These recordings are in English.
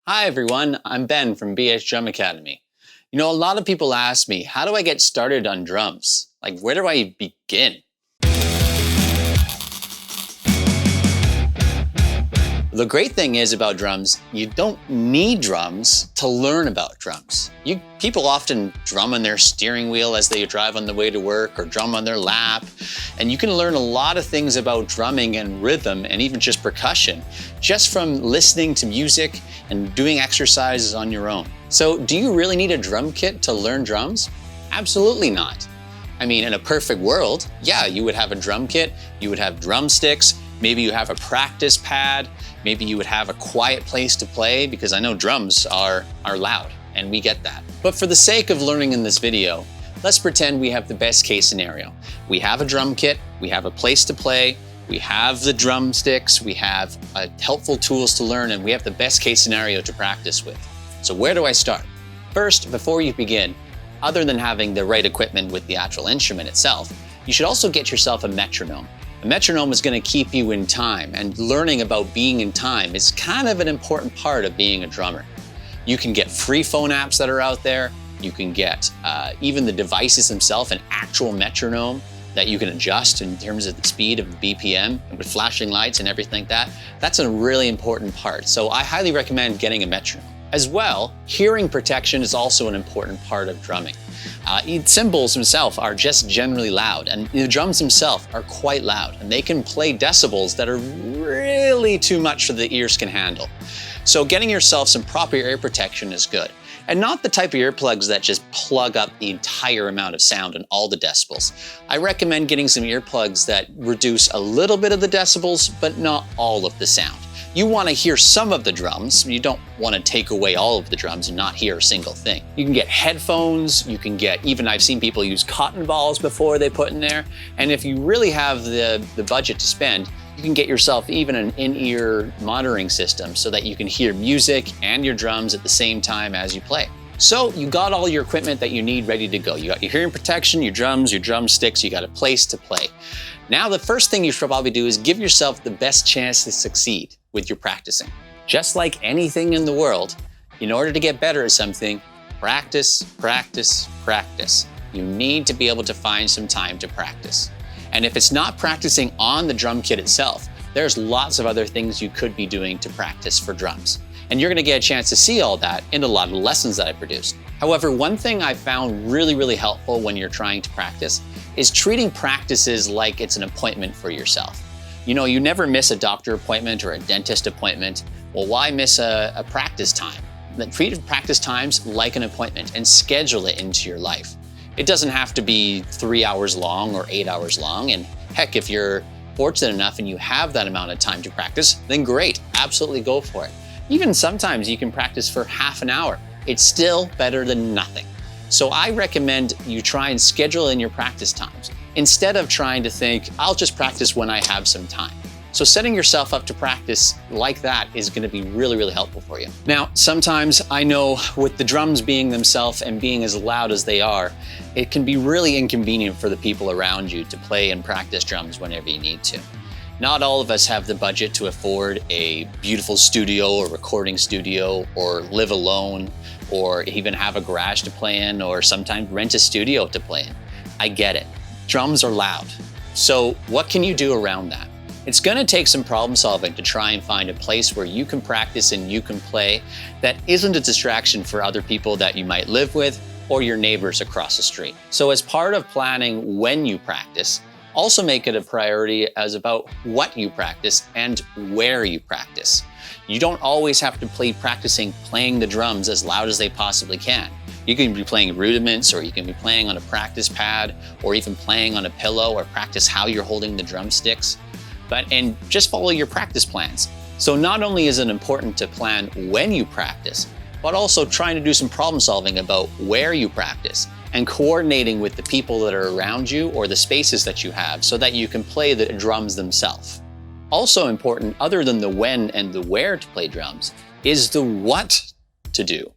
Hi everyone, I'm Ben from BH Drum Academy. A lot of people ask me, how do I get started on drums? Like, where do I begin? The great thing is about drums, you don't need drums to learn about drums. People often drum on their steering wheel as they drive on the way to work or drum on their lap. And you can learn a lot of things about drumming and rhythm and even just percussion just from listening to music and doing exercises on your own. So do you really need a drum kit to learn drums? Absolutely not. I mean, in a perfect world, yeah, you would have a drum kit, you would have drumsticks, maybe you have a practice pad, maybe you would have a quiet place to play, because I know drums are loud and we get that. But for the sake of learning in this video, let's pretend we have the best case scenario. We have a drum kit, we have a place to play, we have the drumsticks, we have helpful tools to learn, and we have the best case scenario to practice with. So where do I start? First, before you begin, other than having the right equipment with the actual instrument itself, you should also get yourself a metronome. A metronome is going to keep you in time, and learning about being in time is kind of an important part of being a drummer. You can get free phone apps that are out there. You can get even the devices themselves, an actual metronome that you can adjust in terms of the speed of the BPM and with flashing lights and everything like that. That's a really important part. So I highly recommend getting a metronome. As well, hearing protection is also an important part of drumming. Cymbals themselves are just generally loud, and the drums themselves are quite loud, and they can play decibels that are really too much for the ears can handle. So getting yourself some proper ear protection is good. And not the type of earplugs that just plug up the entire amount of sound and all the decibels. I recommend getting some earplugs that reduce a little bit of the decibels, but not all of the sound. You want to hear some of the drums. You don't want to take away all of the drums and not hear a single thing. You can get headphones, you can get, even I've seen people use cotton balls before they put in there. And if you really have the budget to spend, you can get yourself even an in-ear monitoring system so that you can hear music and your drums at the same time as you play. So you got all your equipment that you need ready to go. You got your hearing protection, your drums, your drumsticks, you got a place to play. Now the first thing you should probably do is give yourself the best chance to succeed with your practicing. Just like anything in the world, in order to get better at something, practice, practice, practice. You need to be able to find some time to practice. And if it's not practicing on the drum kit itself, there's lots of other things you could be doing to practice for drums. And you're gonna get a chance to see all that in a lot of the lessons that I produced. However, one thing I found really helpful when you're trying to practice is treating practices like it's an appointment for yourself. You never miss a doctor appointment or a dentist appointment. Well, why miss a practice time? Treat practice times like an appointment and schedule it into your life. It doesn't have to be 3 hours long or 8 hours long. And heck, if you're fortunate enough and you have that amount of time to practice, then great, absolutely go for it. Even sometimes you can practice for half an hour. It's still better than nothing. So I recommend you try and schedule in your practice times instead of trying to think, I'll just practice when I have some time. So setting yourself up to practice like that is going to be really helpful for you. Now, sometimes I know with the drums being themselves and being as loud as they are, it can be really inconvenient for the people around you to play and practice drums whenever you need to. Not all of us have the budget to afford a beautiful studio or recording studio, or live alone, or even have a garage to play in, or sometimes rent a studio to play in. I get it. Drums are loud. So what can you do around that? It's going to take some problem solving to try and find a place where you can practice and you can play that isn't a distraction for other people that you might live with or your neighbors across the street. So as part of planning when you practice, also make it a priority as about what you practice and where you practice. You don't always have to be playing the drums as loud as they possibly can. You can be playing rudiments, or you can be playing on a practice pad, or even playing on a pillow, or practice how you're holding the drumsticks. And just follow your practice plans. So not only is it important to plan when you practice, but also trying to do some problem solving about where you practice and coordinating with the people that are around you or the spaces that you have so that you can play the drums themselves. Also important, other than the when and the where to play drums, is the what to do.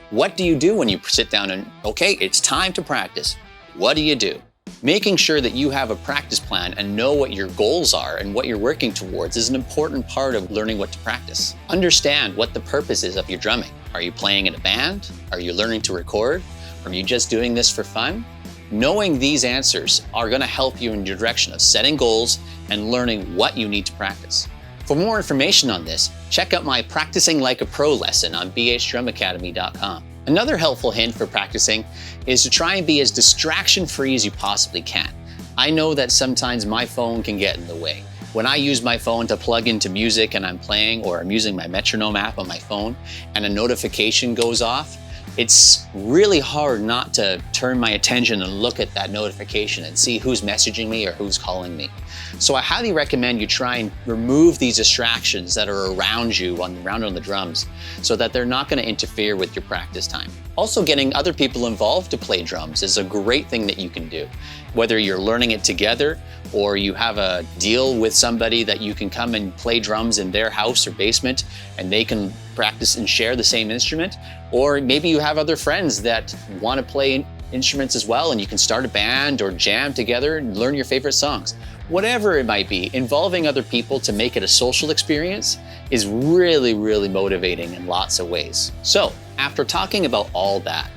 What do you do when you sit down and, okay, it's time to practice? What do you do? Making sure that you have a practice plan and know what your goals are and what you're working towards is an important part of learning what to practice. Understand what the purpose is of your drumming. Are you playing in a band? Are you learning to record? Are you just doing this for fun? Knowing these answers are going to help you in your direction of setting goals and learning what you need to practice. For more information on this, check out my Practicing Like a Pro lesson on bhdrumacademy.com. Another helpful hint for practicing is to try and be as distraction-free as you possibly can. I know that sometimes my phone can get in the way. When I use my phone to plug into music and I'm playing, or I'm using my metronome app on my phone and a notification goes off, it's really hard not to turn my attention and look at that notification and see who's messaging me or who's calling me. So I highly recommend you try and remove these distractions that are around you around on the drums so that they're not going to interfere with your practice time. Also, getting other people involved to play drums is a great thing that you can do. Whether you're learning it together or you have a deal with somebody that you can come and play drums in their house or basement and they can practice and share the same instrument, or maybe you have other friends that want to play instruments as well and you can start a band or jam together and learn your favorite songs. Whatever it might be, involving other people to make it a social experience is really, really motivating in lots of ways. So, after talking about all that,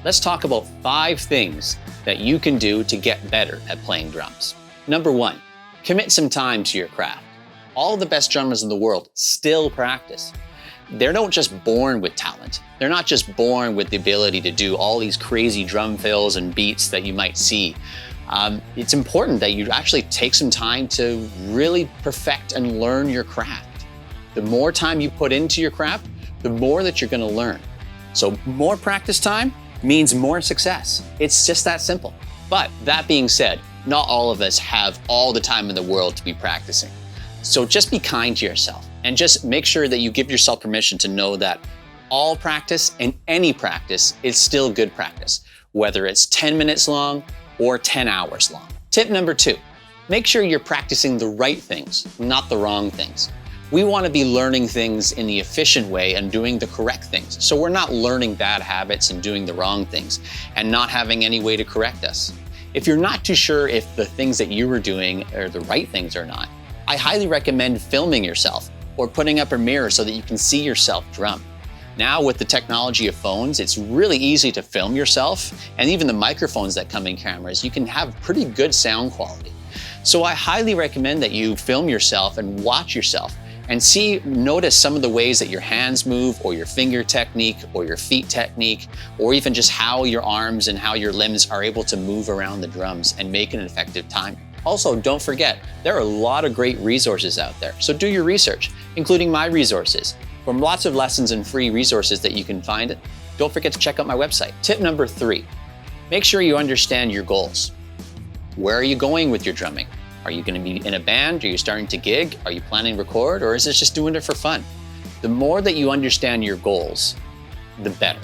let's talk about 5 things that you can do to get better at playing drums. Number 1, commit some time to your craft. All the best drummers in the world still practice. They're not just born with talent. They're not just born with the ability to do all these crazy drum fills and beats that you might see. It's important that you actually take some time to really perfect and learn your craft. The more time you put into your craft, the more that you're going to learn. So more practice time means more success. It's just that simple. But that being said, not all of us have all the time in the world to be practicing. So just be kind to yourself and just make sure that you give yourself permission to know that all practice and any practice is still good practice, whether it's 10 minutes long or 10 hours long. Tip number 2, make sure you're practicing the right things, not the wrong things. We want to be learning things in the efficient way and doing the correct things. So we're not learning bad habits and doing the wrong things and not having any way to correct us. If you're not too sure if the things that you were doing are the right things or not, I highly recommend filming yourself or putting up a mirror so that you can see yourself drum. Now with the technology of phones, it's really easy to film yourself, and even the microphones that come in cameras, you can have pretty good sound quality. So I highly recommend that you film yourself and watch yourself and notice some of the ways that your hands move, or your finger technique, or your feet technique, or even just how your arms and how your limbs are able to move around the drums and make an effective time. Also, don't forget, there are a lot of great resources out there. So do your research, including my resources. From lots of lessons and free resources that you can find, don't forget to check out my website. Tip number 3, make sure you understand your goals. Where are you going with your drumming? Are you going to be in a band? Are you starting to gig? Are you planning to record? Or is it just doing it for fun? The more that you understand your goals, the better.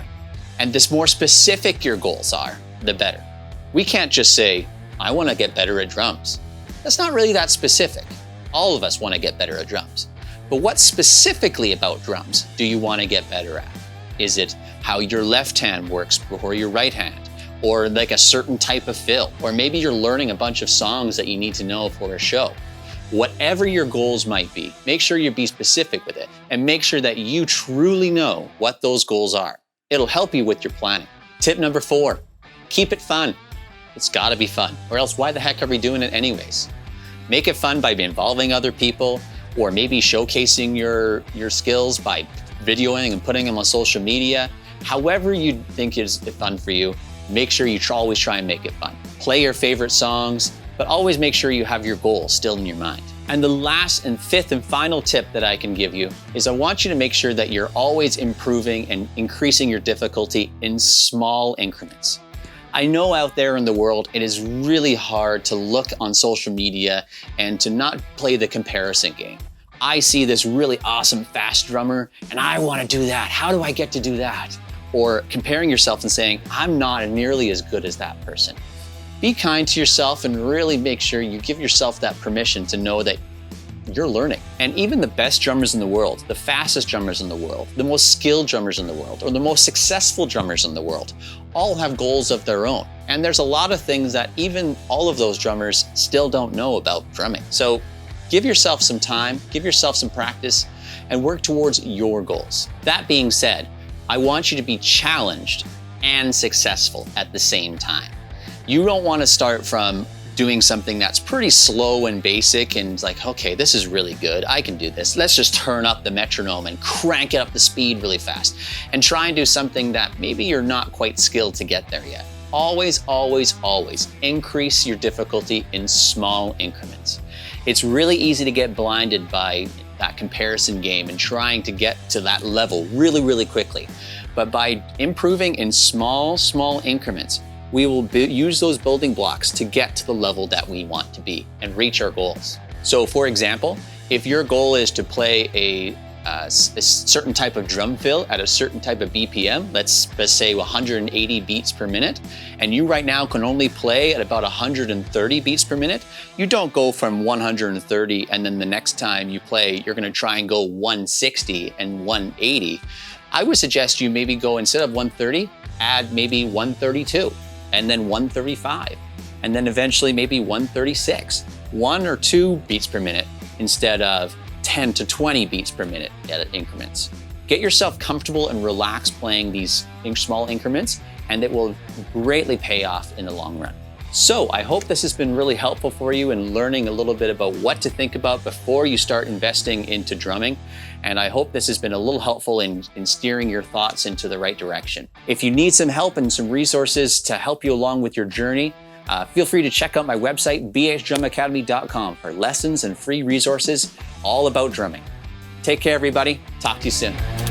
And the more specific your goals are, the better. We can't just say, I want to get better at drums. That's not really that specific. All of us want to get better at drums. But what specifically about drums do you want to get better at? Is it how your left hand works before your right hand? Or like a certain type of fill? Or maybe you're learning a bunch of songs that you need to know for a show. Whatever your goals might be, make sure you be specific with it and make sure that you truly know what those goals are. It'll help you with your planning. Tip number 4, keep it fun. It's gotta be fun, or else why the heck are we doing it anyways? Make it fun by involving other people, or maybe showcasing your skills by videoing and putting them on social media. However you think is fun for you, make sure you always try and make it fun. Play your favorite songs, but always make sure you have your goals still in your mind. And the last and 5th and final tip that I can give you is I want you to make sure that you're always improving and increasing your difficulty in small increments. I know out there in the world, it is really hard to look on social media and to not play the comparison game. I see this really awesome fast drummer and I want to do that. How do I get to do that? Or comparing yourself and saying, I'm not nearly as good as that person. Be kind to yourself and really make sure you give yourself that permission to know that you're learning. And even the best drummers in the world, the fastest drummers in the world, the most skilled drummers in the world, or the most successful drummers in the world, all have goals of their own. And there's a lot of things that even all of those drummers still don't know about drumming. So give yourself some time, give yourself some practice, and work towards your goals. That being said, I want you to be challenged and successful at the same time. You don't want to start from doing something that's pretty slow and basic and like, okay, this is really good, I can do this. Let's just turn up the metronome and crank it up the speed really fast and try and do something that maybe you're not quite skilled to get there yet. Always, always, always increase your difficulty in small increments. It's really easy to get blinded by that comparison game and trying to get to that level really, really quickly. But by improving in small, small increments, we will use those building blocks to get to the level that we want to be and reach our goals. So for example, if your goal is to play a certain type of drum fill at a certain type of BPM, let's say 180 beats per minute, and you right now can only play at about 130 beats per minute, you don't go from 130 and then the next time you play, you're gonna try and go 160 and 180. I would suggest you maybe go, instead of 130, add maybe 132. And then 135, and then eventually maybe 136. 1 or 2 beats per minute instead of 10 to 20 beats per minute at increments. Get yourself comfortable and relaxed playing these small increments, and it will greatly pay off in the long run. So I hope this has been really helpful for you in learning a little bit about what to think about before you start investing into drumming. And I hope this has been a little helpful in steering your thoughts into the right direction. If you need some help and some resources to help you along with your journey, feel free to check out my website, bhdrumacademy.com, for lessons and free resources all about drumming. Take care, everybody. Talk to you soon.